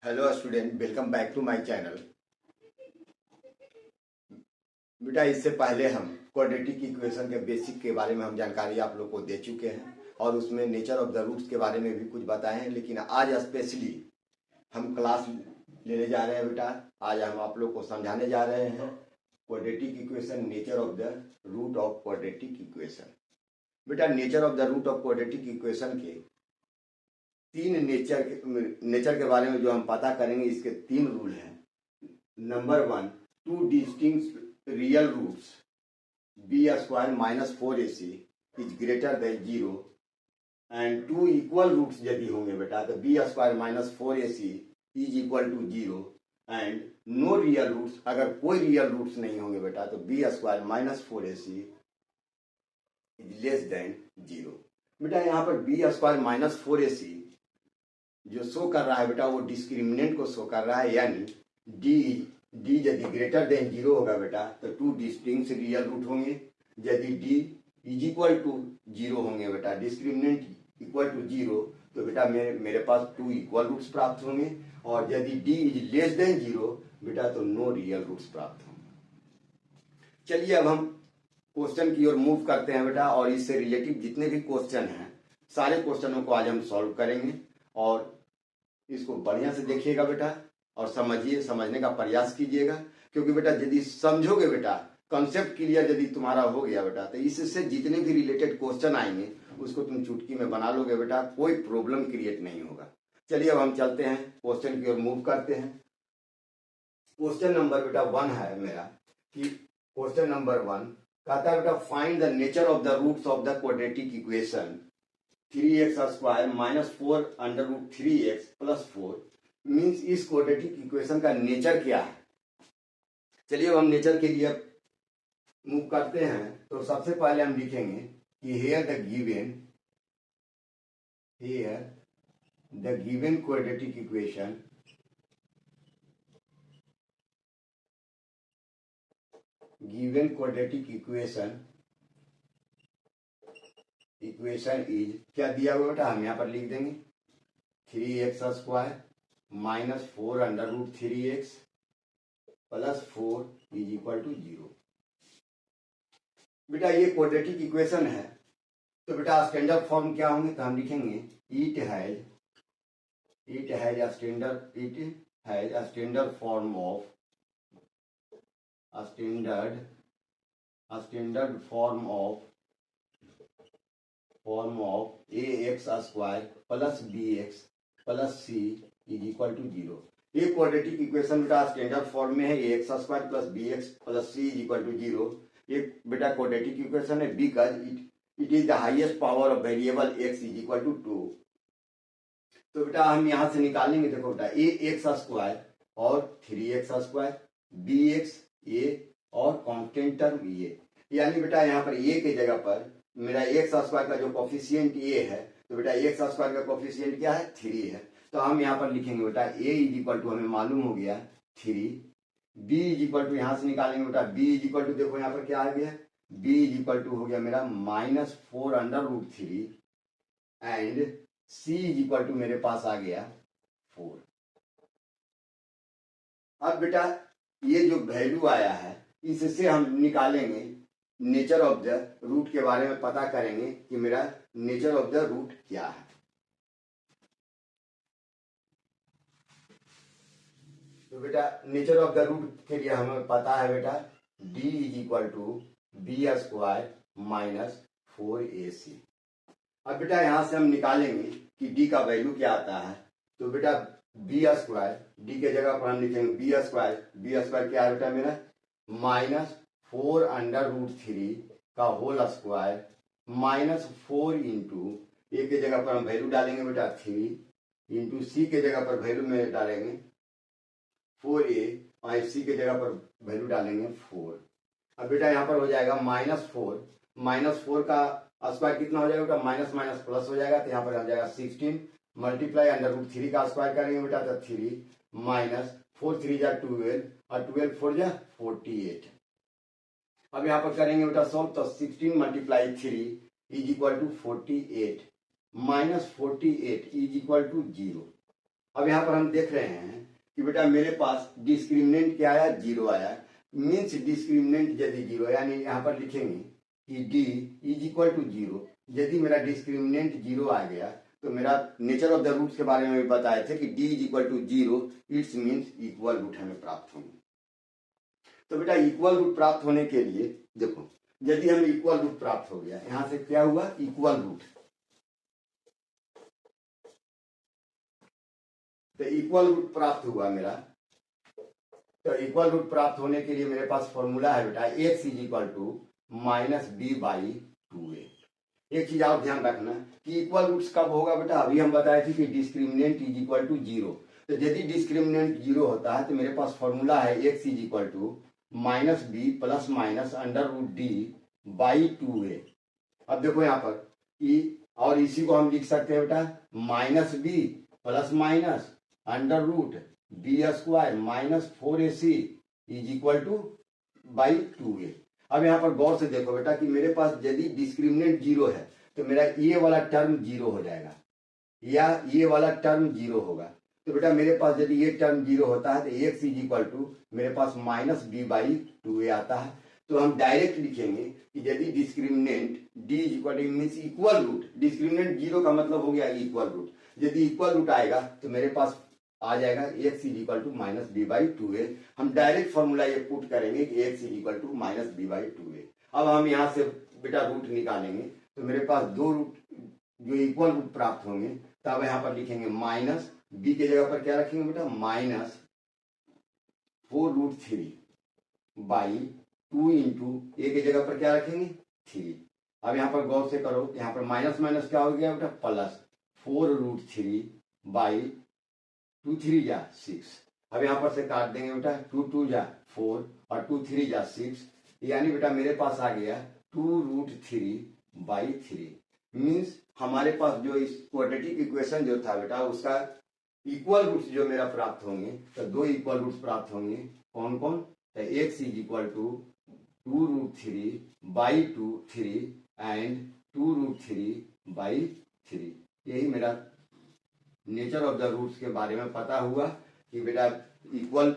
Hello student, welcome back to my channel. बेटा, इससे पहले हम क्वाड्रेटिक इक्वेशन के बेसिक के बारे में हम जानकारी आप लोग को दे चुके हैं और उसमें नेचर ऑफ द रूट्स के बारे में भी कुछ बताए हैं। लेकिन आज स्पेशली हम क्लास लेने जा रहे हैं। बेटा, आज हम आप लोग को समझाने जा रहे हैं quadratic equation, nature of the root of quadratic equation. बेटा, nature of the root of quadratic equation के तीन नेचर के बारे में जो हम पता करेंगे, इसके तीन रूल हैं। Number 1, two distinct real roots b square minus 4ac is greater than 0 and two equal roots यदि होंगे बेटा तो b square minus 4ac is equal to 0 and no real roots, अगर कोई रियल रूट्स नहीं होंगे बेटा तो b square minus 4ac is less than 0। बेटा, यहाँ पर बी स्क्वायर माइनस 4ac जो शो कर रहा है बेटा वो डिस्क्रिमिनेंट को शो कर रहा है, यानी डी यदि ग्रेटर देन 0 होगा बेटा तो टू डिस्टिंक्ट रियल रूट होंगे। यदि डी इज इक्वल टू 0 होंगे बेटा, डिस्क्रिमिनेंट इक्वल टू 0, तो बेटा मेरे पास टू इक्वल रूट्स प्राप्त होंगे। और यदि डी इज लेस देन 0 बेटा तो नो रियल रूट्स प्राप्त होंगे। चलिए अब हम क्वेश्चन की ओर मूव करते हैं बेटा, और इससे रिलेटेड जितने भी क्वेश्चन हैं सारे क्वेश्चनों को आज हम सॉल्व करेंगे और इसको बढ़िया से देखिएगा बेटा और समझिए, समझने का प्रयास कीजिएगा। क्योंकि बेटा यदि समझोगे बेटा, कॉन्सेप्ट क्लियर यदि तुम्हारा हो गया बेटा, तो इससे जितने भी रिलेटेड क्वेश्चन आएंगे उसको तुम चुटकी में बना लोगे बेटा, कोई प्रॉब्लम क्रिएट नहीं होगा। चलिए अब हम चलते हैं क्वेश्चन की ओर मूव करते हैं। क्वेश्चन नंबर बेटा 1 है मेरा, कि क्वेश्चन नंबर 1 कहता है बेटा find the nature of the roots of the quadratic equation 3x square minus 4 under root 3x plus 4। Means इस क्वाड्रेटिक इक्वेशन का नेचर क्या है। चलिए अब हम नेचर के लिए मूव करते हैं। तो सबसे पहले हम लिखेंगे कि here the given quadratic equation equation is, क्या दिया हुआ बेटा हम यहाँ पर लिख देंगे 3x square minus 4 under root 3x plus 4 is equal to 0। बेटा ये क्वाड्रेटिक इक्वेशन है, तो बेटा स्टैंडर्ड फॉर्म क्या होंगे, तो हम लिखेंगे it has a standard form of ax square plus bx plus c is equal to 0। ये क्वाड्रेटिक इक्वेशन बेटा स्टैंडर्ड फॉर्म में है, ax square plus bx plus c is equal to 0। ये बेटा क्वाड्रेटिक इक्वेशन है because it is the highest power of variable x is equal to 2। तो बेटा हम यहां से निकालेंगे, देखो बेटा ax स्क्वायर और 3x स्क्वायर bx a और कांस्टेंट टर्म ये, यानी बेटा यहाँ पर a के जगह पर मेरा एक्स स्क्वायर का जो कोफिशिएंट ए है, तो बेटा एक्स स्क्वायर का कोफिशिएंट क्या है 3 है। तो हम यहाँ पर लिखेंगे बेटा ए इज इक्वल टू, हमें मालूम हो गया 3, बी इज इक्वल टू यहाँ से निकालेंगे बेटा बी इज इक्वल टू, देखो यहाँ पर क्या आ गया, बी इज इक्वल टू हो गया मेरा minus 4 under root 3 and c is equal to मेरे पास आ गया 4। अब बेटा ये जो वैल्यू आया है इससे हम निकालेंगे नेचर ऑफ द रूट के बारे में पता करेंगे कि मेरा नेचर ऑफ द रूट क्या है। तो बेटा नेचर ऑफ द रूट के लिए हमें पता है बेटा d is equal to b square minus 4ac। अब बेटा यहां से हम निकालेंगे कि d का वैल्यू क्या आता है। तो बेटा बी स्क्वायर, d के जगह पर हम लिखेंगे बी स्क्वायर क्या है बेटा मेरा माइनस 4 अंडर रूट 3 का होल स्क्वायर माइनस 4 इंटू ए के जगह पर हम वैल्यू डालेंगे बेटा 3 इंटू सी के जगह पर वैल्यू में डालेंगे 4a और सी के जगह पर वैल्यू डालेंगे 4। अब बेटा यहाँ पर हो जाएगा माइनस 4 का स्क्वायर कितना हो जाएगा बेटा माइनस माइनस प्लस हो जाएगा, तो यहाँ पर हो जाएगा 16 मल्टीप्लाई अंडर रूट 3 का स्क्वायर करेंगे बेटा तो 3 माइनस 4 3 जा 12 और 12 4 जा 48। अब यहाँ पर करेंगे बेटा सॉल्व, तो 16 multiply 3 is equal to 48 minus 48 is equal to 0। अब यहाँ पर हम देख रहे हैं कि बेटा मेरे पास डिस्क्रिमिनेंट क्या आया, 0 आया। मीन्स डिस्क्रिमिनेंट यदि 0, यानी यहाँ पर लिखेंगे कि डी इज इक्वल टू 0। यदि मेरा डिस्क्रिमिनेंट 0 आ गया तो मेरा नेचर ऑफ द रूट्स के बारे में भी बताए थे कि d is equal to 0, it's means equal root हमें प्राप्त होंगे। तो बेटा इक्वल रूट प्राप्त होने के लिए देखो, यदि हमें इक्वल रूट प्राप्त हो गया, यहां से क्या हुआ, इक्वल रूट। तो इक्वल रूट प्राप्त हुआ मेरा। तो इक्वल रूट प्राप्त होने के लिए मेरे पास फॉर्मूला है बेटा, x is equal to minus b by 2a। एक चीज आप ध्यान रखना कि इक्वल रूट्स कब होगा बेटा, अभी हम बताए थे कि डिस्क्रिमिनेंट इज इक्वल टू 0। तो यदि डिस्क्रिमिनेंट 0 होता है तो मेरे पास फॉर्मूला है x is equal to minus b plus minus under root d by 2a। अब देखो यहाँ पर और इसी को हम लिख सकते हैं बेटा minus b plus minus under root b square minus 4ac is equal to by 2a। अब यहाँ पर गौर से देखो बेटा कि मेरे पास यदि डिस्क्रिमिनेंट 0 है तो मेरा ये वाला टर्म 0 हो जाएगा या ये वाला टर्म 0 होगा। तो बेटा मेरे पास यदि ये टर्म 0 होता है तो एक्स इज इक्वल टू मेरे पास माइनस बी बाई 2a आता है। तो हम डायरेक्ट लिखेंगे कि यदि discriminant d is equal to means equal root, discriminant 0 का मतलब हो गया इक्वल रूट। यदि इक्वल रूट आएगा तो मेरे पास आ जाएगा x is equal to minus b by 2a। हम डायरेक्ट फॉर्मूला ये पुट करेंगे कि x is equal to minus b by 2a। अब हम यहाँ से बेटा रूट निकालेंगे तो मेरे पास दो रूट जो इक्वल रूट प्राप्त होंगे। तब यहाँ पर लिखेंगे माइनस बी के जगह पर क्या रखेंगे बेटा, माइनस 4√3 बाई 2 इंटू ए के जगह पर क्या रखेंगे 3। अब यहाँ पर गौर से करो, यहाँ पर माइनस माइनस क्या हो गया बेटा प्लस 4√3 बाई 2 3 जा 6। अब यहाँ पर से काट देंगे बेटा 2 2 जा 4 और 2 3 जा 6, यानी बेटा मेरे पास आ गया 2√3 बाई 3। मीन्स हमारे पास जो इस क्वाड्रेटिक इक्वेशन जो था बेटा उसका इक्वल रूट्स जो मेरा प्राप्त होंगे, तो दो इक्वल रूट्स प्राप्त होंगे। कौन कौन, तो x is equal to 2√3 by 3 and 2√3 by 3। यही मेरा नेचर ऑफ द रूट्स के बारे में पता हुआ कि बेटा इक्वल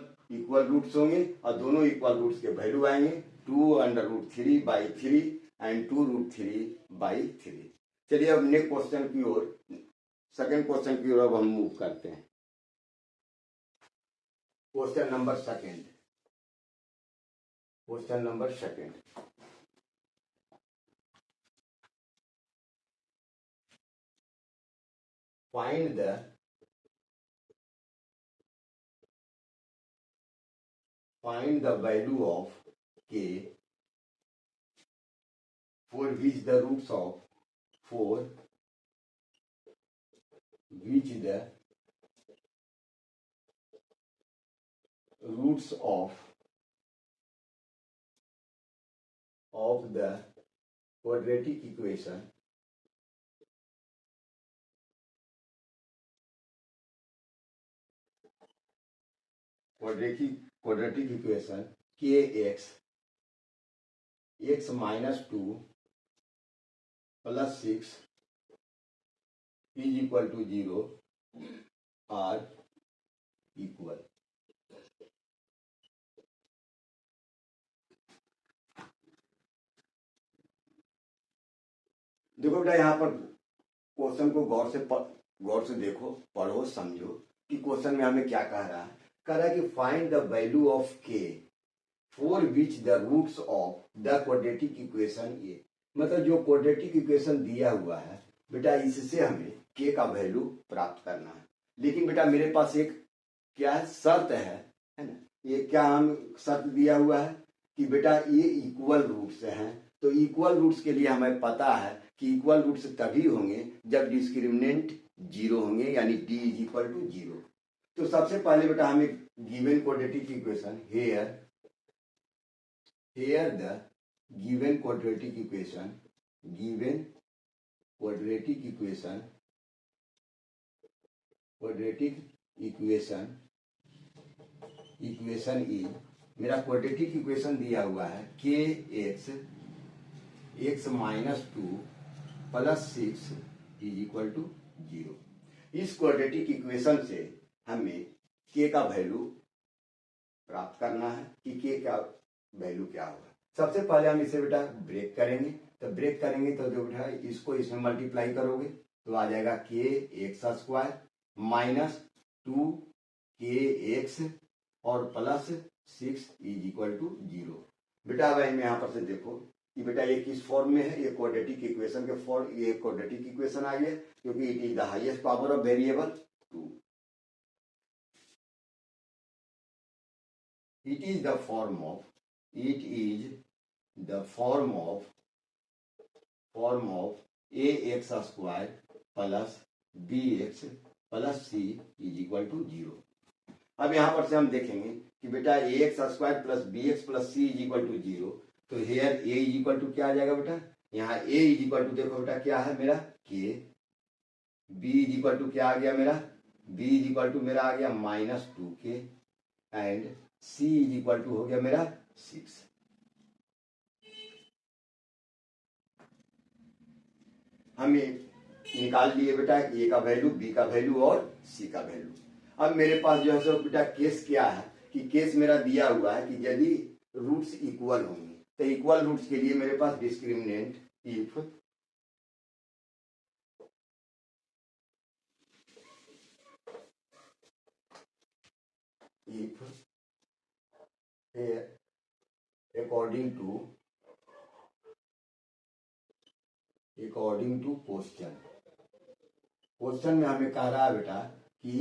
रूट्स होंगे और दोनों इक्वल रूट्स के वैल्यू आएंगे 2√3 बाई 3 एंड 2√3 बाई 3। चलिए अब नेक्स्ट क्वेश्चन की ओर, सेकंड क्वेश्चन की ओर अब हम मूव करते हैं। Question number second, question number second, find the value of k for which the roots of 4 which the roots of the quadratic equation quadratic equation kx x minus 2 plus 6 is equal to 0 are equal। देखो बेटा यहाँ पर question को गौर से देखो, पढ़ो, समझो कि क्वेश्चन में हमें क्या कह रहा है। कह रहा है कि find the value of k for which the roots of the quadratic equation a. मतलब जो क्वाड्रेटिक इक्वेशन दिया हुआ है बेटा इससे हमें के का वैल्यू प्राप्त करना है। लेकिन बेटा मेरे पास एक क्या है, शर्त है ना। ये क्या हम शर्त दिया हुआ है कि बेटा ये इक्वल रूट्स हैं। तो इक्वल रूट्स के लिए हमें पता है कि इक्वल रूट्स तभी होंगे जब डिस्क्रिमिनेंट 0 होंगे, यानी d इज इक्वल टू 0। तो सबसे पहले बेटा हमें given quadratic equation here the given quadratic equation is. मेरा क्वाड्रेटिक इक्वेशन दिया हुआ है के x minus 2 plus 6 is equal to 0। इस क्वाड्रेटिक इक्वेशन से हमें k के का वैल्यू प्राप्त करना है कि के का वैल्यू क्या होगा। सबसे पहले हम इसे बेटा ब्रेक करेंगे, तो ब्रेक करेंगे तो जो बेटा इसको इसमें मल्टीप्लाई करोगे तो आ जाएगा के एक्स स्क्वायर माइनस 2 के एक्स और प्लस 6 इज इक्वल टू 0। बेटा अब यहाँ पर से देखो कि बेटा ये किस फॉर्म में है, ये क्वाड्रेटिक इक्वेशन के फॉर्म, ये क्वाड्रेटिक इक्वेशन आ गया क्योंकि it is the highest power of variable 2। It is the form of ax square plus bx plus c is equal to 0। अब यहाँ पर से हम देखेंगे कि बेटा ax square plus bx plus c is equal to 0, तो here a is equal to क्या आ जाएगा बेटा, यहाँ a इज इक्वल टू देखो बेटा क्या है मेरा k, b is equal to क्या आ गया मेरा, b इज इक्वल टू मेरा आ गया -2k and c is equal to हो गया मेरा 6। हम ये निकाल लिए बेटा a का वैल्यू, b का वैल्यू और c का वैल्यू। अब मेरे पास जो है सो बेटा केस क्या है कि केस मेरा दिया हुआ है कि यदि रूट्स इक्वल होंगे तो इक्वल रूट्स के लिए मेरे पास discriminant if according to question में हमें कह रहा है बेटा कि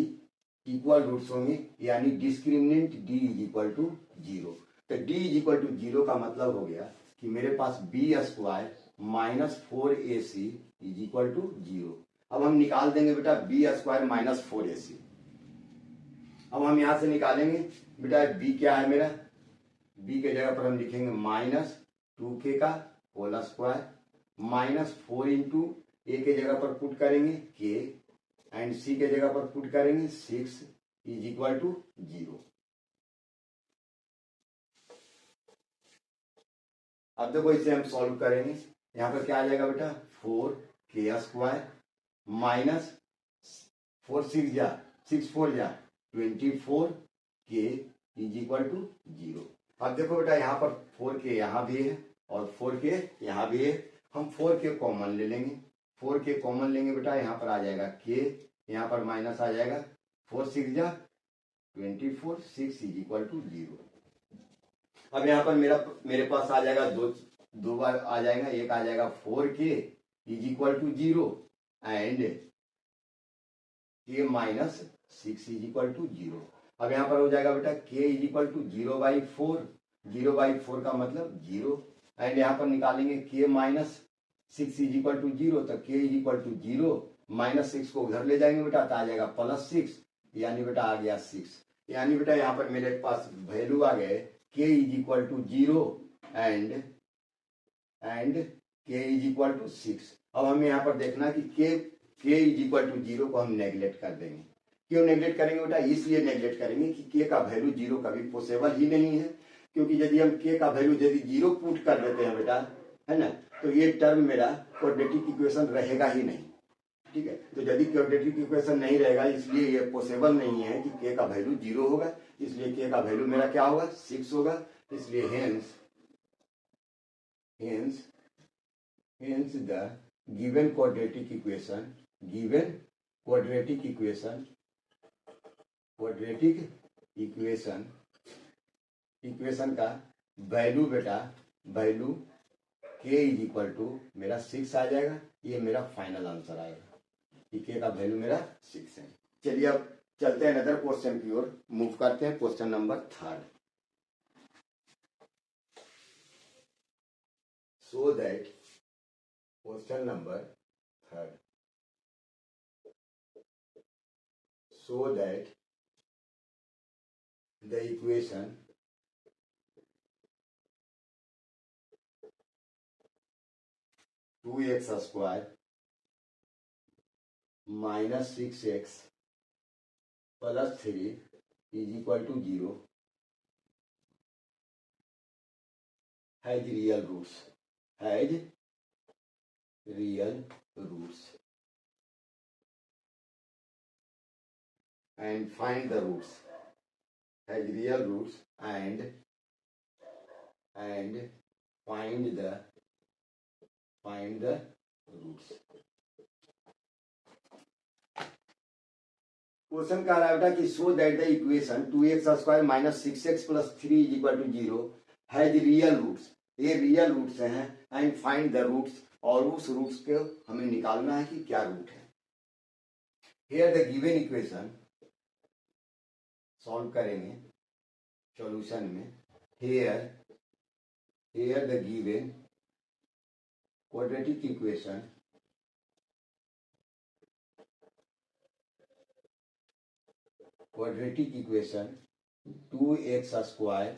इक्वल रूट्स होंगे यानी discriminant d is equal to 0। तो d इज इक्वल टू 0 का मतलब हो गया कि मेरे पास b square minus 4ac is equal to 0। अब हम निकाल देंगे बेटा b स्क्वायर माइनस 4ac। अब हम यहां से निकालेंगे बेटा b क्या है मेरा, b के जगह पर हम लिखेंगे -2k का होल स्क्वायर -4 इंटू a के जगह पर पुट करेंगे k एंड c के जगह पर पुट करेंगे 6 इज इक्वल टू 0। अब देखो इसे हम सॉल्व करेंगे, यहाँ पर क्या आ जाएगा बेटा 4k स्क्वायर माइनस 6 4 जा 24k इज इक्वल टू 0। अब देखो बेटा यहाँ पर 4k यहाँ भी है और 4k यहाँ भी है, हम 4k कॉमन ले लेंगे, 4k कॉमन लेंगे बेटा यहाँ पर आ जाएगा k, यहाँ पर माइनस आ जाएगा 4 6 जा 24 6 इज इक्वल टू 0। अब यहाँ पर मेरे पास आ जाएगा दो बार आ जाएगा, एक आ जाएगा 4k is equal to 0 and k minus 6 is equal to 0। अब यहाँ पर हो जाएगा बेटा k इज इक्वल टू 0/4, 0/4 का मतलब 0 एंड यहाँ पर निकालेंगे k minus 6 is equal to 0, तो k इज इक्वल टू 0 -6 को उधर ले जाएंगे बेटा तो आ जाएगा +6 यानी बेटा आ गया 6। यानी बेटा यहाँ पर मेरे पास वैल्यू आ गए k is equal to 0 and k is equal to 6। अब हमें यहाँ पर देखना कि k इज इक्वल टू 0 को हम नेग्लेक्ट कर देंगे। क्यों नेग्लेक्ट करेंगे बेटा, इसलिए नेग्लेक्ट करेंगे कि k का वैल्यू 0 कभी पॉसिबल ही नहीं है, क्योंकि यदि हम k का वैल्यू यदि 0 पुट कर देते हैं बेटा है ना, तो ये टर्म मेरा क्वाड्रेटिक इक्वेशन रहेगा ही नहीं। ठीक है, तो यदि क्वाड्रेटिक इक्वेशन नहीं रहेगा इसलिए ये पॉसिबल नहीं है कि k का वैल्यू 0 होगा, इसलिए k का वैल्यू मेरा क्या होगा 6 होगा। इसलिए hence the given quadratic equation का वैल्यू बेटा value k is equal to मेरा 6 आ जाएगा। ये मेरा फाइनल आंसर आएगा कि k का वैल्यू मेरा 6 है। चलिए अब चलते हैं अनदर क्वेश्चन की ओर, मूव करते हैं question number 3। So that question number 3, so that the equation two x square minus 6x plus 3 is equal to 0 has real roots and find the roots has real roots and find the roots. Question कह रहा है बेटा कि show that the equation 2x² minus 6x plus 3 is equal to 0 has real roots, ये real roots हैं, and find the roots, और उस roots को हमें निकालना है कि क्या रूट है। Here the given equation solve करेंगे सॉल्यूशन में। Here the given quadratic equation quadratic equation 2x²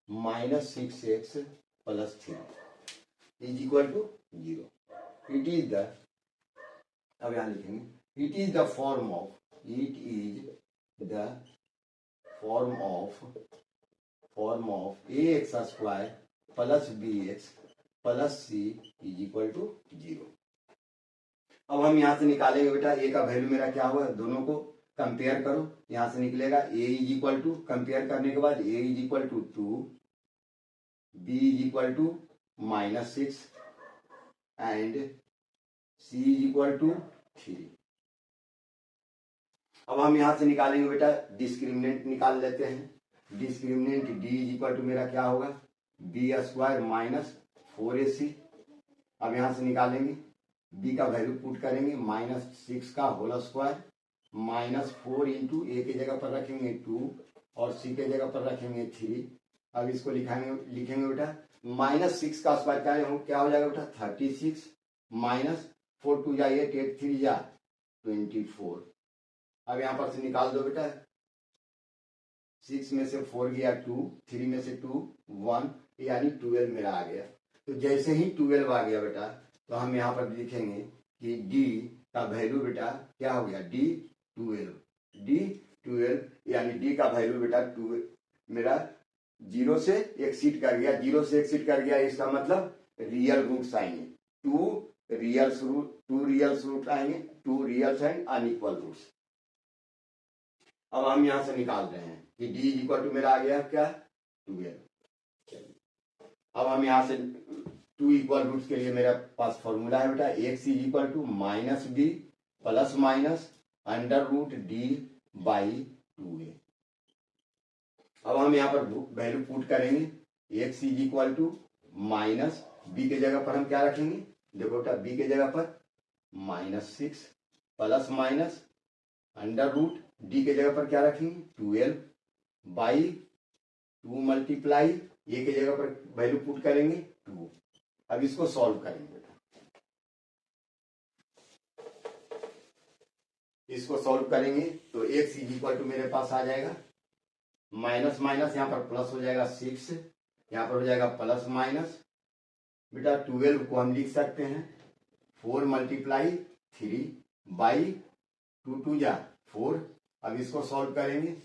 minus 6x plus 3 is equal to 0। It is the, अब यहां लिखेंगे, it is the form of ax² plus bx plus c is equal to 0। अब हम यहां से निकालेंगे बेटा a का वैल्यू मेरा क्या हुआ, दोनों को कंपेयर करो, यहां से निकलेगा a is equal to, compare करने के बाद a is equal to 2, b is equal to -6 and c is equal to 3। अब हम यहां से निकालेंगे बेटा डिस्क्रिमिनेंट निकाल लेते हैं। Discriminant d is equal to मेरा क्या होगा, b² माइनस 4ac। अब यहां से निकालेंगे b का वैल्यू पुट करेंगे, -6 का होल स्क्वायर माइनस 4 इंटू ए की जगह पर रखेंगे 2 और सी के जगह पर रखेंगे 3। अब इसको लिखेंगे बेटा -6 का स्क्वायर क्या हो जाएगा बेटा 36 माइनस 4 2 जा 8 8 3 जा 24। अब यहां पर से निकाल दो बेटा, 6 में से 4 गया 2, 3 में से 2 1, यानी 12 मेरा आ गया। तो जैसे ही 12 आ गया बेटा, तो हम यहाँ पर लिखेंगे कि d का वैल्यू बेटा क्या हो गया, d12 यानी d का वैल्यू बेटा 2 मेरा 0 से एक्सीड कर गया, 0 से एक्सीड कर गया, इसका मतलब रियल रूट्स आएंगे, 2 रियल रूट आएंगे, 2 रियल्स एंड अनइक्वल रूट्स। अब हम यहां से निकाल रहे हैं कि d इज इक्वल टू मेरा आ गया क्या 12। अब हम यहां से 2 इक्वल रूट्स के लिए मेरा पास फॉर्मूला है बेटा, x is equal to minus b plus minus under root d by 2a। अब हम यहाँ पर वैल्यू पुट करेंगे, x is equal to minus b के जगह पर हम क्या रखेंगे, देखो बेटा b के जगह पर -6 plus minus under root d के जगह पर क्या रखेंगे 12 बाई 2 मल्टीप्लाई a के जगह पर वैल्यू पुट करेंगे 2। अब इसको सॉल्व करेंगे बेटा, इसको सॉल्व करेंगे तो x इज इक्वल टू मेरे पास आ जाएगा माइनस माइनस, यहाँ पर प्लस हो जाएगा 6, यहाँ पर हो जाएगा प्लस माइनस बेटा 12 को हम लिख सकते हैं 4 मल्टीप्लाई 3 बाई 2 2 जा 4। अब इसको सॉल्व करेंगे,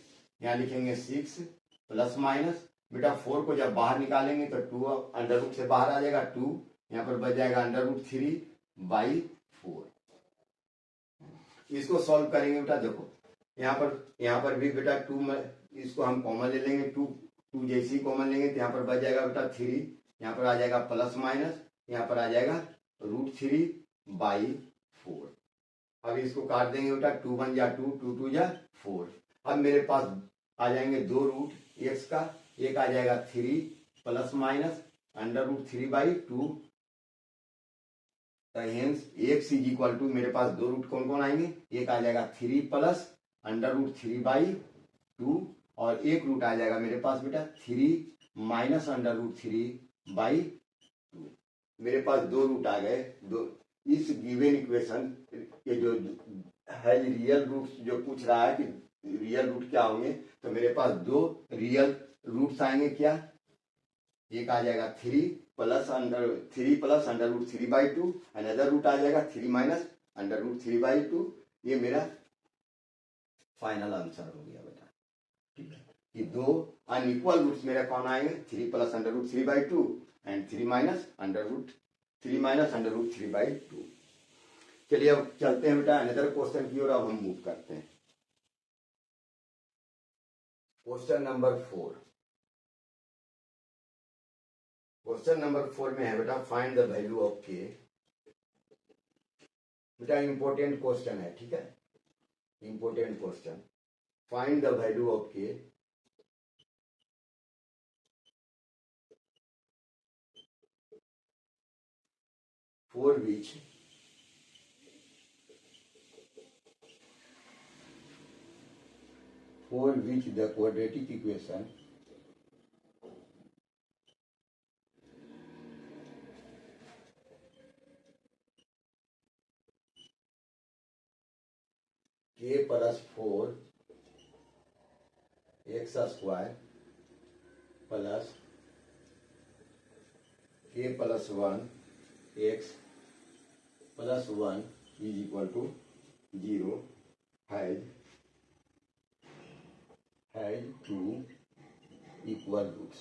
यहाँ लिखेंगे 6 प्लस माइनस बेटा 4 को जब बाहर निकालेंगे तो 2 अंडर रूट से बाहर आ जाएगा 2, यहाँ पर बच जाएगा अंडर रूट 3 बाई 4। इसको सॉल्व करेंगे बेटा, देखो यहाँ पर भी बेटा 2 इसको हम कॉमन ले लेंगे, 2 जैसे ही कॉमन लेंगे तो यहाँ पर बच जाएगा बेटा 3, यहाँ पर आ जाएगा प्लस माइनस, यहाँ पर आ जाएगा √3 बाई 4। अब इसको काट देंगे बेटा, 2 1 जा 2, 2 2 जा 4। अब मेरे पास आ जाएंगे 2 रूट x का, एक आ जाएगा 3 plus minus under root 3 by 2। Hence x is equal to मेरे पास 2 रूट कौन कौन आएंगे, एक आ जाएगा 3 प्लस अंडर रूट 3 बाई 2 और एक रूट आ जाएगा मेरे पास बेटा 3 माइनस अंडर रूट 3 बाई 2। मेरे पास 2 रूट आ गए। इस गिवन इक्वेशन के जो है रियल रूट जो पूछ रहा है कि रियल रूट क्या होंगे, तो मेरे पास 2 रियल रूट्स आएंगे, क्या, एक आ जाएगा 3 plus under root 3 by 2, another root आ जाएगा 3 माइनस अंडर रूट 3 बाई 2। ये मेरा फाइनल आंसर हो गया बेटा, ठीक है, कि 2 अनइक्वल रूट्स मेरा कौन आएंगे, 3 plus under root 3 by 2 and 3 minus under root 3 by 2। चलिए अब चलते हैं बेटा अनदर क्वेश्चन की ओर, अब हम मूव करते हैं। Question number 4। क्वेश्चन नंबर 4 में है बेटा फाइंड द वैल्यू ऑफ के। बेटा इंपॉर्टेंट क्वेश्चन है, ठीक है, important question. Find the value of k for which the quadratic equation k plus 4 x square plus k plus 1 x plus 1 is equal to 0 has two equal roots।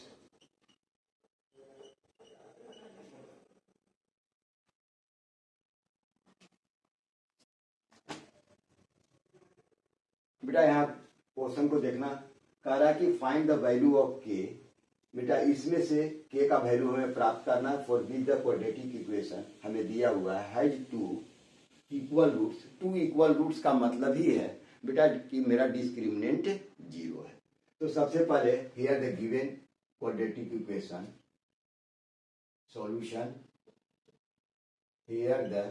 बेटा यहाँ question को देखना, कह रहा है कि फाइंड द वैल्यू ऑफ के। बेटा इसमें से के का वैल्यू हमें प्राप्त करना है for which the quadratic equation हमें दिया हुआ है has two equal roots. Two equal roots का मतलब ही है बेटा कि मेरा डिस्क्रिमिनेंट 0 है। तो सबसे पहले here the given quadratic equation solution. Here the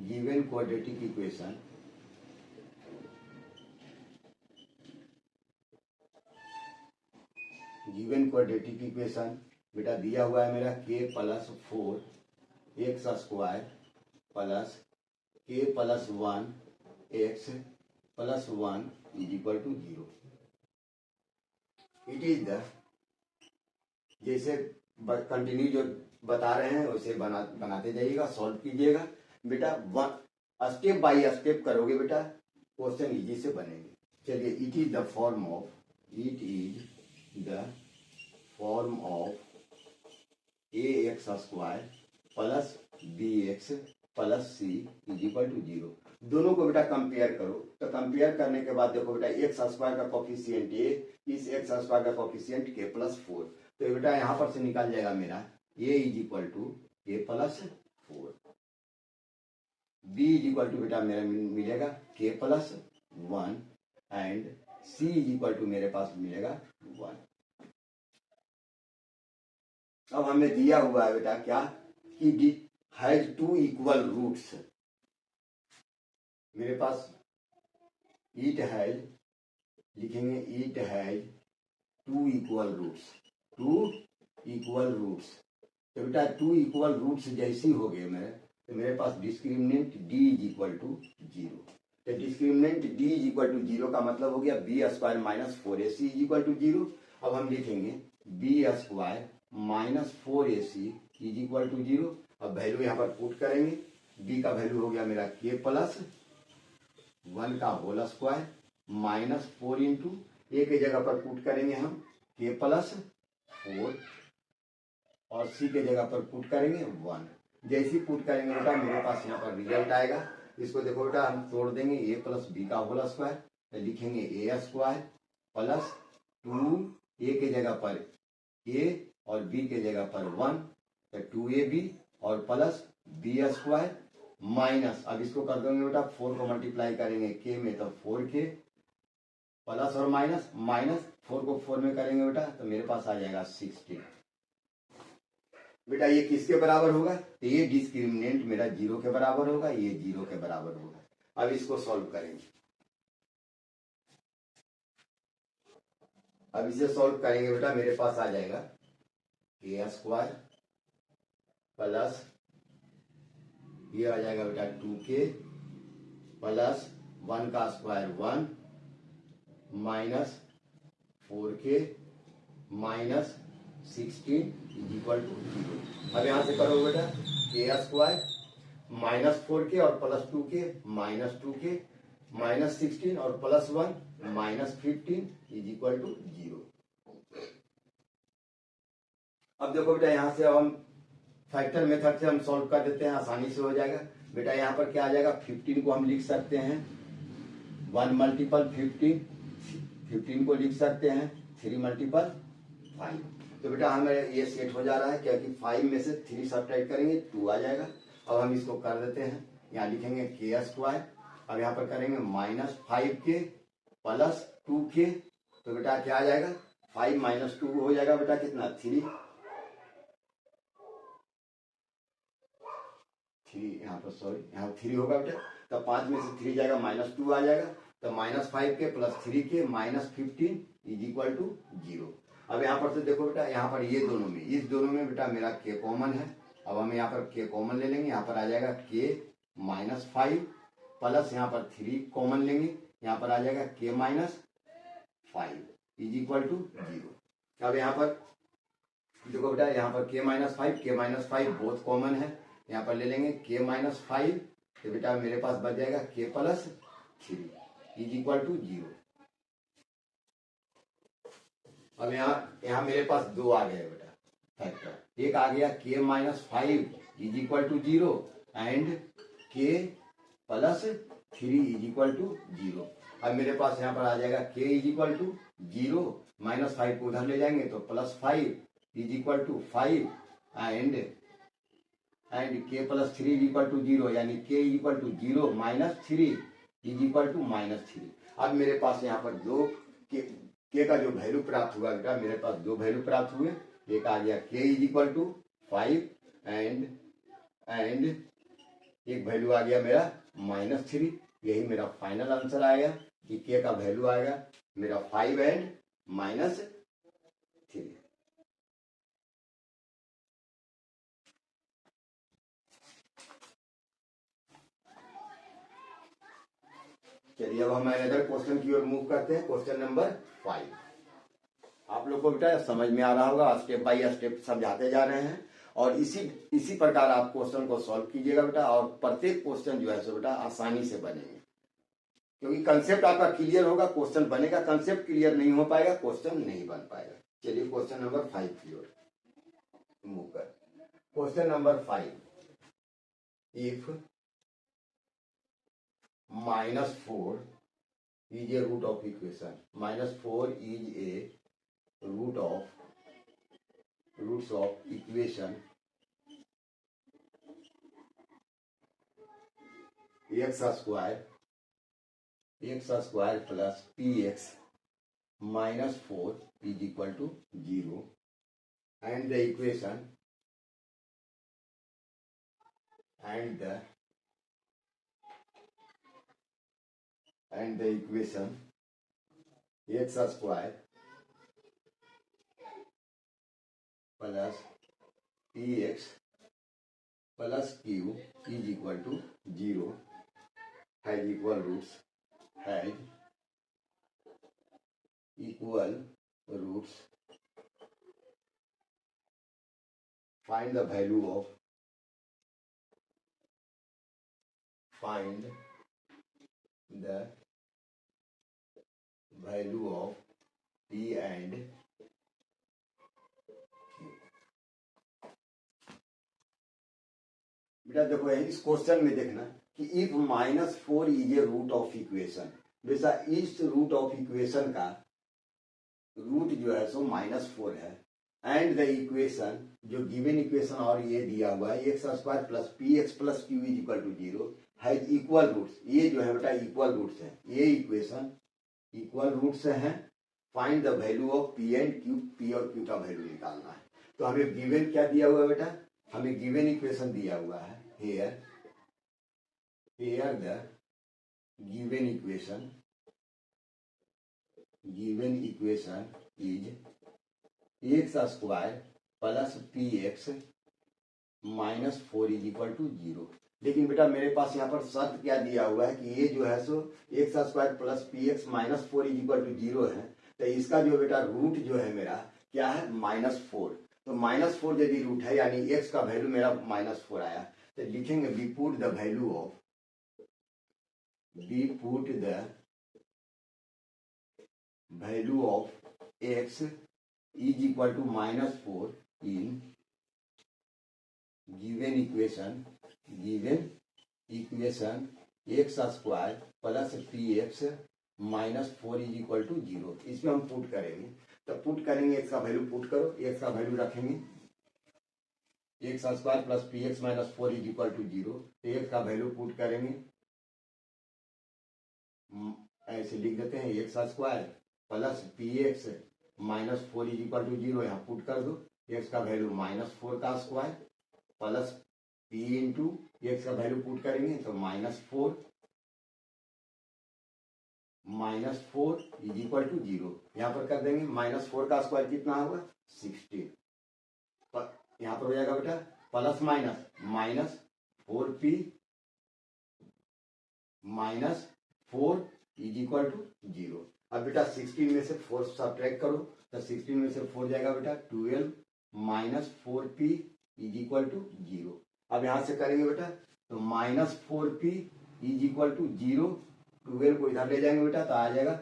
given quadratic equation given quadratic equation बेटा दिया हुआ है मेरा k plus 4 x square plus k plus 1 x plus 1 is equal to 0। It is the, जैसे कंटिन्यू जो बता रहे हैं वैसे बनाते जाइएगा, सॉल्व कीजिएगा बेटा। स्टेप बाय स्टेप करोगे बेटा क्वेश्चन इजी से बनेंगे। चलिए, it is the form of the form of ax square plus bx plus c is equal to 0। दोनों को बेटा कंपेयर करो। तो कंपेयर करने के बाद देखो बेटा एक्स स्क्वायर का कोफिशिएंट a, इस एक्स स्क्वायर का कोफिशिएंट k प्लस 4। तो बेटा यहाँ पर से निकल जाएगा मेरा a is equal to k plus 4, b is equal to बेटा मेरा मिलेगा k plus 1 and c is equal to मेरे पास मिलेगा 1। अब हमें दिया हुआ है बेटा क्या कि हैज टू इक्वल रूट्स। मेरे पास इट हैज, लिखेंगे it has two equal roots. Two equal roots, तो बेटा टू इक्वल रूट्स जैसी हो गए मेरे, तो मेरे पास discriminant d is equal to 0। तो discriminant d is equal to 0 का मतलब हो गया b square minus 4ac is equal to 0। अब हम लिखेंगे b square minus 4ac is equal to 0। अब वैल्यू यहाँ पर पुट करेंगे, b का वैल्यू हो गया मेरा k प्लस 1 का whole square minus 4 into a के जगह पर पुट करेंगे हम k प्लस 4 और c के जगह पर पुट करेंगे 1। जैसे पुट करेंगे बेटा मेरे पास यहाँ पर रिजल्ट आएगा। इसको देखो बेटा हम तोड़ देंगे, a प्लस बी का होल स्क्वायर, तो लिखेंगे a स्क्वायर प्लस 2a के जगह पर a और b के जगह पर 1, तो 2ab और प्लस बी स्क्वायर माइनस, अब इसको कर देंगे बेटा 4 को मल्टीप्लाई करेंगे k में तो 4k प्लस और माइनस, माइनस 4 को 4 में करेंगे बेटा तो मेरे पास आ जाएगा 16। बेटा ये किसके बराबर होगा? तो ये डिस्क्रिमिनेंट मेरा 0 के बराबर होगा, ये 0 के बराबर होगा। अब इसको सॉल्व करेंगे। अब इसे सॉल्व करेंगे बेटा मेरे पास आ जाएगा k स्क्वायर प्लस ये आ जाएगा बेटा 2k प्लस 1 का square 1 minus 4k minus 16 is equal to 0। अब यहां से करो बेटा k स्क्वायर माइनस 4k और plus 2k minus 2k minus 16 और plus 1 minus 15 is equal to 0। अब देखो बेटा यहां से अब हम फैक्टर मेथड से हम सॉल्व कर देते हैं, आसानी से हो जाएगा। बेटा यहाँ पर क्या आ जाएगा 15 को हम लिख सकते हैं 1 मल्टीपल 15 15 को लिख सकते हैं 3 मल्टीपल 5। तो बेटा हमें ये सेट हो जा रहा है क्योंकि 5 में से 3 सब्ट्रैक्ट करेंगे 2 आ जाएगा। अब हम इसको कर देते हैं, यहाँ लिखेंगे के स्क्वायर, अब यहाँ पर करेंगे -5k प्लस 2k, तो बेटा क्या आ जाएगा 5 - 2 हो जाएगा बेटा कितना 3, यहाँ पर सॉरी यहाँ 3 होगा बेटा, तो 5 में से 3 जाएगा -2 आ जाएगा, तो -5k plus 3k -15 is equal to 0। अब यहाँ पर से देखो बेटा, यहाँ पर ये दोनों में, इस दोनों में बेटा मेरा k कॉमन है। अब हम यहाँ पर k कॉमन ले लेंगे, यहाँ पर आ जाएगा k -5 प्लस यहाँ पर 3 कॉमन लेंगे, यहाँ पर आ जाएगा k -5 इज इक्वल टू 0। अब यहाँ पर देखो बेटा, यहाँ पर k -5 बहुत कॉमन है, यहाँ पर ले लेंगे k -5, तो बेटा मेरे पास बच जाएगा k + 3 इज इक्वल टू 0। अब यहाँ मेरे पास 2 आ गए बेटा फैक्टर, एक आ गया k -5 is equal to 0 and k + 3 is equal to 0। अब मेरे पास यहाँ पर आ जाएगा k इज इक्वल टू 0, -5 को उधर ले जाएंगे तो +5 is equal to 5 and k + 3 is equal to 0, यानी k is equal to 0 -3 is equal to -3। अब मेरे पास यहाँ पर दो k का जो वैल्यू प्राप्त हुआ बेटा, मेरे पास 2 वैल्यू प्राप्त हुए, एक आ गया k is equal to 5 and एक वैल्यू आ गया मेरा -3। यही मेरा फाइनल आंसर आएगा कि k का वैल्यू आएगा मेरा 5 एंड -3। चलिए अब हम अनदर क्वेश्चन की ओर मूव करते हैं। क्वेश्चन नंबर 5 आप लोग को बेटा समझ में आ रहा होगा, स्टेप बाय स्टेप समझाते जा रहे हैं और इसी प्रकार आप क्वेश्चन को सॉल्व कीजिएगा बेटा, और प्रत्येक क्वेश्चन जो है सो बेटा आसानी से बनेंगे, क्योंकि कंसेप्ट आपका क्लियर होगा, क्वेश्चन बनेगा। कंसेप्ट क्लियर नहीं हो पाएगा, क्वेश्चन नहीं बन पाएगा। चलिए क्वेश्चन नंबर 5 की ओर मूव कर। Question number 5, if -4 is a root of equation, -4 is a roots of equation x square plus px -4 is equal to 0, and the equation x square plus px plus q is equal to 0, has equal roots, find the value of p and q। बेटा देखो इस question में देखना कि if -4 is a root of equation, वैसा इस root of equation का root जो है सो -4 है, एंड द इक्वेशन जो गिवन इक्वेशन और ये दिया हुआ है x square plus px plus q is equal to 0 has equal roots. ये जो है बेटा इक्वल रूट्स है, ये इक्वेशन इक्वल रूट्स हैं। Find the value of p and q, p और q का वैल्यू निकालना है। तो हमें गिवन क्या दिया हुआ है बेटा, हमें गिवन इक्वेशन दिया हुआ है here the given equation is x square plus px -4 is equal to 0। लेकिन बेटा मेरे पास यहाँ पर शर्त क्या दिया हुआ है कि ये जो है सो x square plus px -4 is equal to 0 है, तो इसका जो बेटा रूट जो है मेरा क्या है -4। तो -4 यदि रूट है यानी x का वैल्यू मेरा -4 आया, तो लिखेंगे we put the value of x is equal to -4 in given equation x square plus px -4 is equal to 0। इसमें हम पुट करेंगे, तो पुट करेंगे, एक्स का वैल्यू पुट करो, एक्स का वैल्यू रखेंगे x square plus p x minus 4 is equal to 0। तो एक्स का वैल्यू पुट करेंगे, ऐसे लिख देते हैं x square plus p x minus 4 is equal to 0। यहाँ पुट कर दो, एक्स का वैल्यू -4 का square plus P into x का वैल्यू पुट करेंगे तो -4 इज इक्वल टू 0। यहाँ पर कर देंगे -4 का स्क्वायर कितना होगा 16। यहाँ पर हो जाएगा बेटा plus -4p -4 is equal to 0। अब बेटा 16 में से 4 सब्ट्रैक्ट करो, तो 16 में से 4 जाएगा बेटा 12 -4p इज इक्वल टू 0। अब यहां से करेंगे बेटा तो -4p इज इक्वल टू 0, 12 को इधर ले जाएंगे बेटा तो आ जाएगा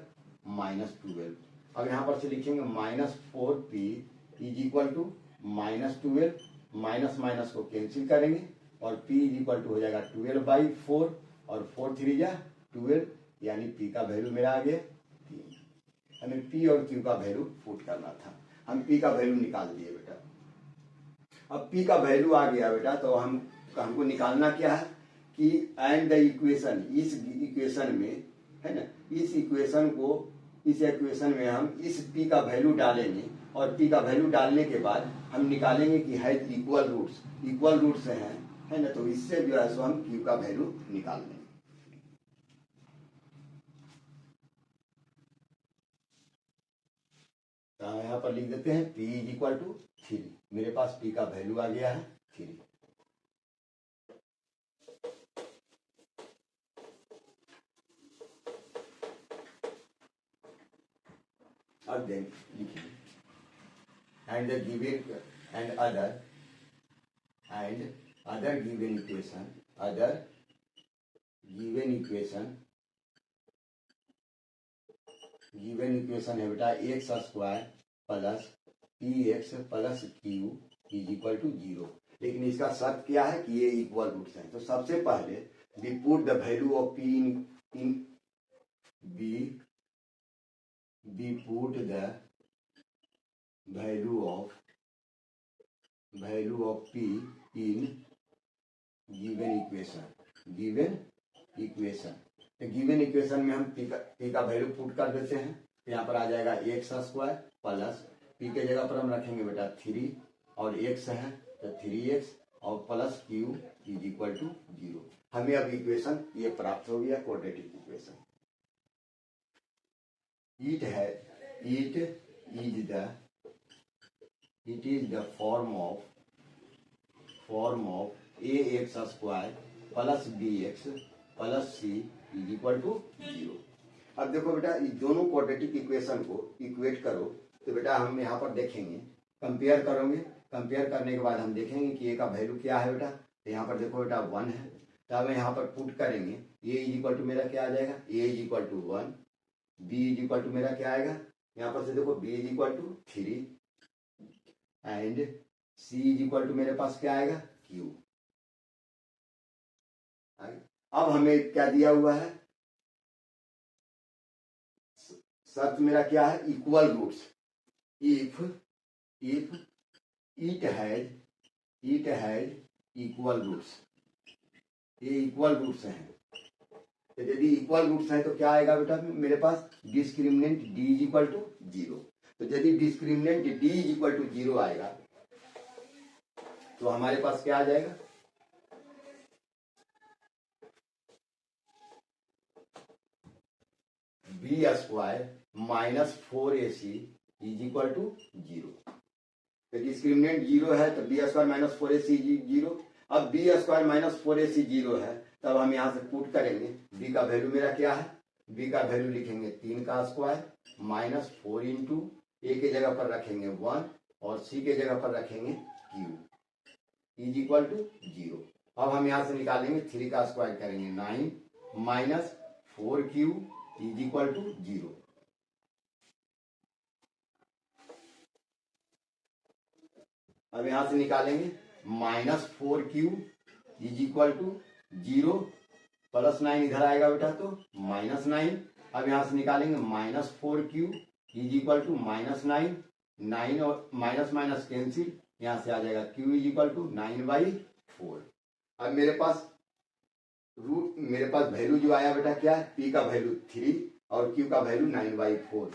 -12। अब यहाँ पर से लिखेंगे -4p is equal to -12, minus minus को कैंसिल करेंगे और p इज इक्वल टू हो जाएगा 12/4 और 4 3 जा 12, यानी p का वैल्यू मेरा आ गया 3। हमें p और q का वैल्यू पुट करना था, हम p का वैल्यू निकाल दिए बेटा। अब p का वैल्यू आ गया बेटा, तो हमको निकालना क्या है कि एंड द इक्वेशन, इस इक्वेशन में है ना, इस इक्वेशन में हम इस p का वैल्यू डालेंगे और p का वैल्यू डालने के बाद हम निकालेंगे कि है इक्वल रूट्स है ना, तो इससे जो है सो हम q का वैल्यू निकाल लेंगे। तो यहाँ पर लिख देते हैं p इज इक्वल टू 3। मेरे पास p का वैल्यू आ गया है 3। अब लिखिए and the given and other given equation है बेटा x square plus p x plus q is equal to 0। लेकिन इसका शर्त क्या है कि ये इक्वल रूट्स हैं। तो सबसे पहले we put the value of p in we put the value of p in given equation में हम p का वैल्यू पुट कर देते हैं। तो यहाँ पर आ जाएगा एक्स स्क्वायर प्लस p के जगह पर हम रखेंगे बेटा 3 और x है तो 3x और plus q is equal to 0। हमें अब इक्वेशन ये प्राप्त हो गया, quadratic equation. it is the form of ax square plus bx plus c is equal to 0। अब देखो बेटा इस दोनों क्वाड्रेटिक इक्वेशन को इक्वेट करो, तो बेटा हम यहाँ पर देखेंगे, कंपेयर करोगे, कंपेयर करने के बाद हम देखेंगे कि ए का वैल्यू क्या है बेटा। तो यहाँ पर देखो बेटा 1 है, तो हम यहाँ पर पुट करेंगे ए इज इक्वल टू मेरा क्या आ जाएगा, a is equal to 1, b is equal to मेरा क्या आएगा, यहाँ पर से देखो b is equal to 3 and c is equal to मेरे पास क्या आएगा क्यू। अब हमें क्या दिया हुआ है, शर्त मेरा क्या है equal roots. If it has equal roots, ये इक्वल रूट्स हैं। तो यदि इक्वल रूट्स हैं तो क्या आएगा बेटा मेरे पास discriminant d is equal to 0। तो यदि discriminant d is equal to 0 आएगा तो हमारे पास क्या आ जाएगा, b square minus 4ac is equal to 0। तो डिस्क्रिमिनेंट 0 है तो बी स्क्वायर माइनस 4ac 0। अब बी स्क्वायर माइनस 4ac 0 है, तब हम यहाँ से पुट करेंगे बी का वैल्यू मेरा क्या है, बी का वैल्यू लिखेंगे 3 का स्क्वायर माइनस 4 इंटू ए के जगह पर रखेंगे 1 और सी के जगह पर रखेंगे क्यू इज इक्वल टू 0। अब हम यहाँ से निकालेंगे 3 का स्क्वायर करेंगे 9 minus 4q is equal to 0। अब यहां से निकालेंगे -4q is equal to 0 plus 9 इधर आएगा बेटा तो -9 अब यहाँ से निकालेंगे -4q इज इक्वल टू -9, 9 और माइनस माइनस कैंसिल, यहाँ से आ जाएगा q इज इक्वल टू 9/4। अब मेरे पास वैल्यू जो आया बेटा क्या है, p का वैल्यू 3 और q का value 9/4।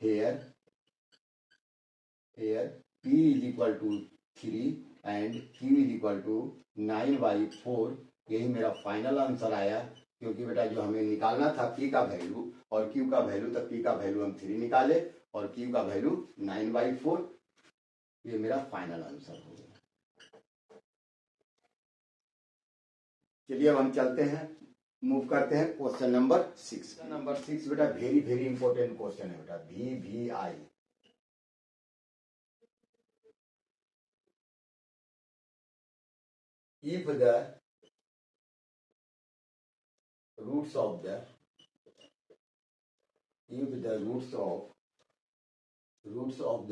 Here p is equal to 3 and q is equal to 9/4। यही मेरा फाइनल आंसर आया, क्योंकि बेटा जो हमें निकालना था p का वैल्यू और q का वैल्यू, तो p का वैल्यू हम 3 निकाले और q का वैल्यू 9/4। ये मेरा फाइनल आंसर हो गया। चलिए अब हम चलते हैं, मूव करते हैं क्वेश्चन नंबर 6। नंबर 6 बेटा वेरी वेरी इंपॉर्टेंट क्वेश्चन है बेटा, VVI। If the roots of the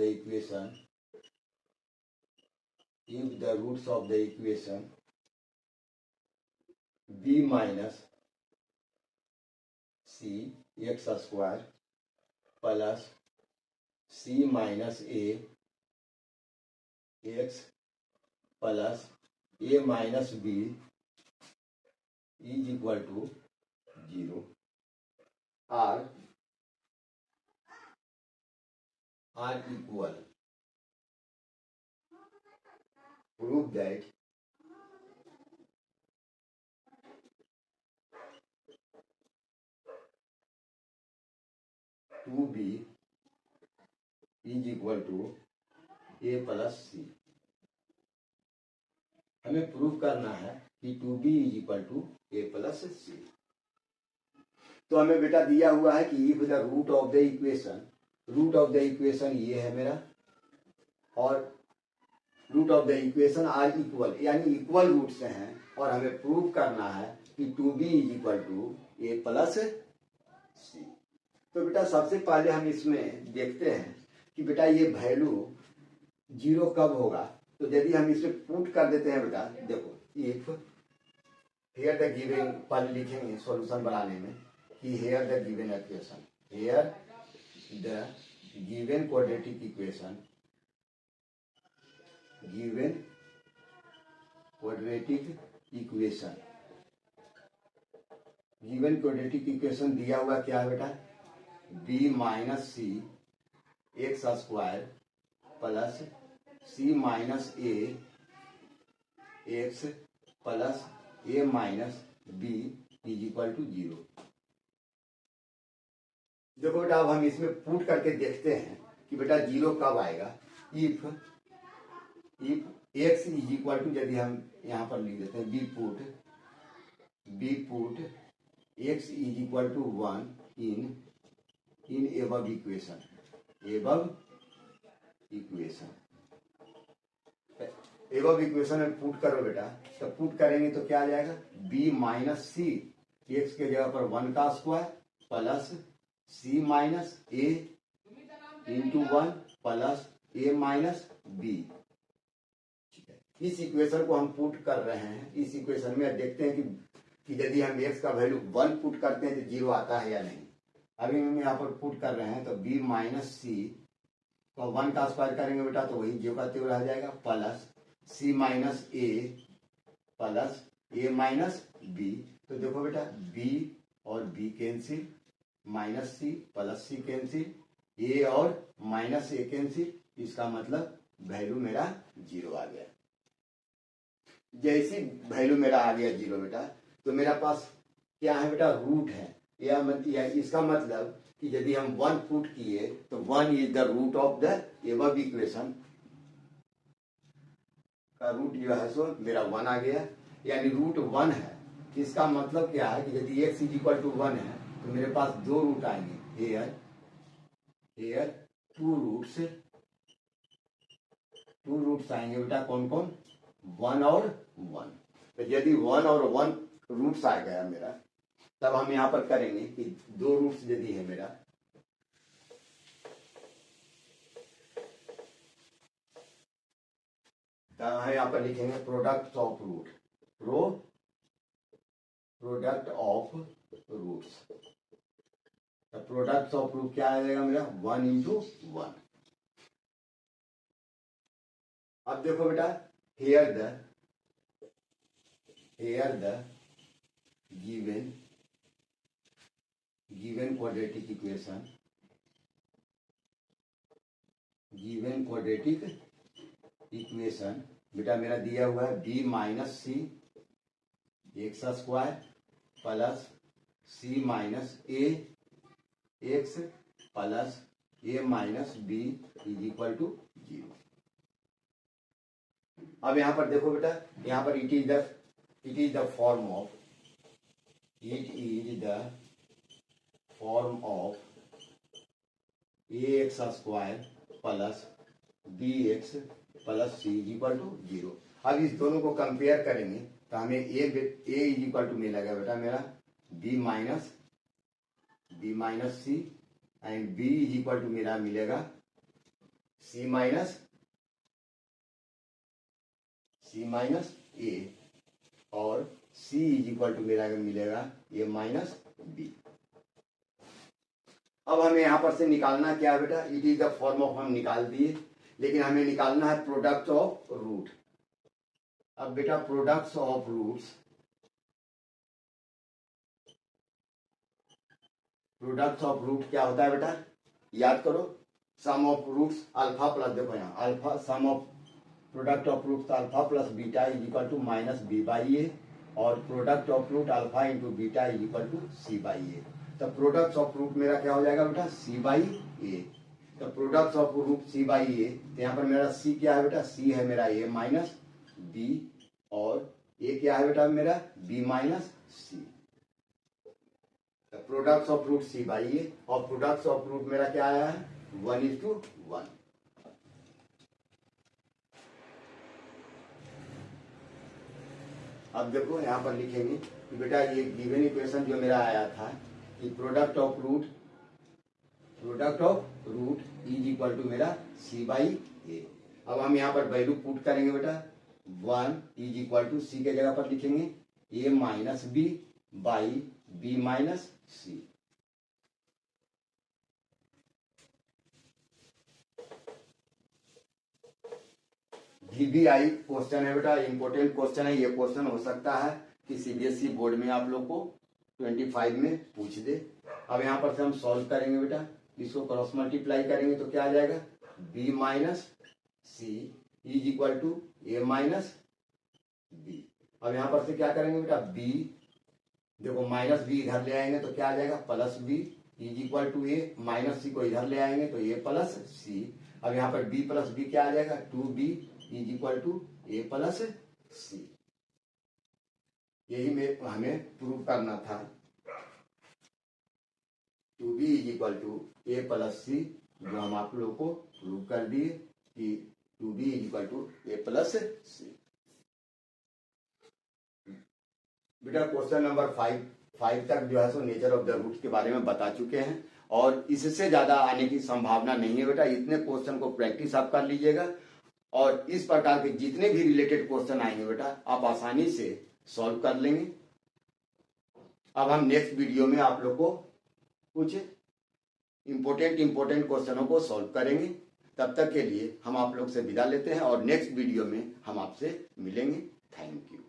equation, b minus c x square plus c minus a x plus a minus b is equal to 0, are equal, prove that 2b is equal to a plus c। हमें prove करना है कि 2b is equal to a plus c. तो हमें बेटा दिया हुआ है कि if the root of the equation ये है मेरा, और root of the equation are equal, यानी इक्वल रूट से हैं, और हमें प्रूव करना है कि 2b is equal to a plus c. तो बेटा सबसे पहले हम इसमें देखते हैं कि बेटा ये वैल्यू 0 कब होगा। तो यदि हम इसे पुट कर देते हैं बेटा, देखो इफ हेयर द गिवन, पहले लिखेंगे सॉल्यूशन बनाने में कि here the given equation, here the given quadratic equation, given quadratic equation दिया हुआ क्या है बेटा, b minus c x square plus c minus a x plus a minus b is equal to 0। देखो बेटा अब हम इसमें पुट करके देखते हैं कि बेटा 0 कब आएगा। If x is equal to, यदि हम यहाँ पर लिख देते हैं be put x is equal to 1 in above equation में पुट करो बेटा, तो पुट करेंगे तो क्या आ जाएगा, b माइनस सी एक्स के जगह पर 1 का square plus c minus a into 1 plus a minus b. इस इक्वेशन को हम पुट कर रहे हैं। इस इक्वेशन में देखते हैं कि यदि हम x का वैल्यू 1 पुट करते हैं तो 0 आता है या नहीं। अभी हम यहाँ पर पुट कर रहे हैं, तो b माइनस सी को 1 का स्क्वायर करेंगे बेटा तो वही 0 का 0 रह जाएगा, plus c minus a plus a minus b. तो देखो बेटा b और b cancel, minus c plus c cancel, a और माइनस a कैंसिल, इसका मतलब वैल्यू मेरा 0 आ गया। जैसी वैल्यू मेरा आ गया 0 बेटा, तो मेरा पास क्या है बेटा, रूट है। या इसका मतलब कि यदि हम 1 पुट किए तो 1 is the root of the above equation का रूट जो है सो मेरा 1 आ गया, यानी रूट 1 है। इसका मतलब क्या है कि यदि x इज इक्वल टू 1 है तो मेरे पास 2 रूट आएंगे। हेयर 2 रूट्स आएंगे बेटा, कौन कौन, 1 और 1। तो यदि 1 और 1 रूट्स आ गया मेरा, तब हम यहां पर करेंगे कि 2 रूट्स यदि है मेरा, तो यहां पर लिखेंगे प्रोडक्ट ऑफ रूट्स। तो प्रोडक्ट ऑफ रूट क्या आ जाएगा मेरा 1 इंटू 1। अब देखो बेटा here the given quadratic equation बेटा मेरा दिया हुआ है b minus c x square plus c minus a x plus a minus b is equal to 0। अब यहां पर देखो बेटा, यहां पर it is the form of a x square plus b x plus c is equal to 0। अब इस दोनों को कंपेयर करेंगे तो हमें ए इज इक्वल टू मिलेगा बेटा मेरा B minus C and B is equal to मेरा मिलेगा सी माइनस ए और सी इज इक्वल टू मेरा मिलेगा ए माइनस बी। अब हमें यहां पर से निकालना क्या है बेटा, it is the form of हम निकाल दिए, लेकिन हमें निकालना है प्रोडक्ट ऑफ रूट। अब बेटा प्रोडक्ट्स ऑफ रूट क्या होता है बेटा, याद करो sum of roots alpha plus, देखो यहाँ alpha sum of product of root alpha plus beta is equal to minus b by a और product of root alpha into beta is equal to c by a. तो product of root मेरा क्या हो जाएगा बेटा सी by a. तो product of root c by a, तो यहाँ पर मेरा सी क्या है बेटा, सी है मेरा ए माइनस बी और ए क्या है बेटा मेरा B minus c. Product of root c by a और प्रोडक्ट ऑफ रूट मेरा क्या आया है 1:1। अब देखो यहाँ पर लिखेंगे कि बेटा ये गिवन इक्वेशन जो मेरा आया था कि product of root is equal to मेरा सी बाई ए। अब हम यहाँ पर वैल्यू पुट करेंगे बेटा 1 इज इक्वल टू सी के जगह पर लिखेंगे a minus b by b minus c. VBI question है बेटा, इंपोर्टेंट क्वेश्चन है। ये क्वेश्चन हो सकता है कि CBSE बोर्ड में आप लोग को 25 में पूछ दे। अब यहाँ पर से हम सॉल्व करेंगे बेटा, इसको क्रॉस मल्टीप्लाई करेंगे तो क्या आ जाएगा b minus C is equal to A minus B. अब यहाँ पर से क्या करेंगे बेटा b, देखो माइनस बी इधर ले आएंगे तो क्या आ जाएगा plus b is equal to A, minus c को इधर ले आएंगे तो ए प्लस सी। अब यहाँ पर b प्लस बी क्या आ जाएगा 2b is equal to a plus c. यही में हमें प्रूव करना था 2b is equal to a plus c, जो हम आप लोगों को प्रूव कर दिए कि 2b is equal to a plus c. बेटा क्वेश्चन नंबर 5 तक जो है so nature of the root के बारे में बता चुके हैं और इससे ज्यादा आने की संभावना नहीं है बेटा। इतने क्वेश्चन को प्रैक्टिस आप कर लीजिएगा और इस प्रकार के जितने भी रिलेटेड क्वेश्चन आएंगे बेटा आप आसानी से सॉल्व कर लेंगे। अब हम नेक्स्ट वीडियो में आप लोग को कुछ इंपोर्टेंट क्वेश्चनों को सॉल्व करेंगे। तब तक के लिए हम आप लोग से विदा लेते हैं और नेक्स्ट वीडियो में हम आपसे मिलेंगे। Thank you.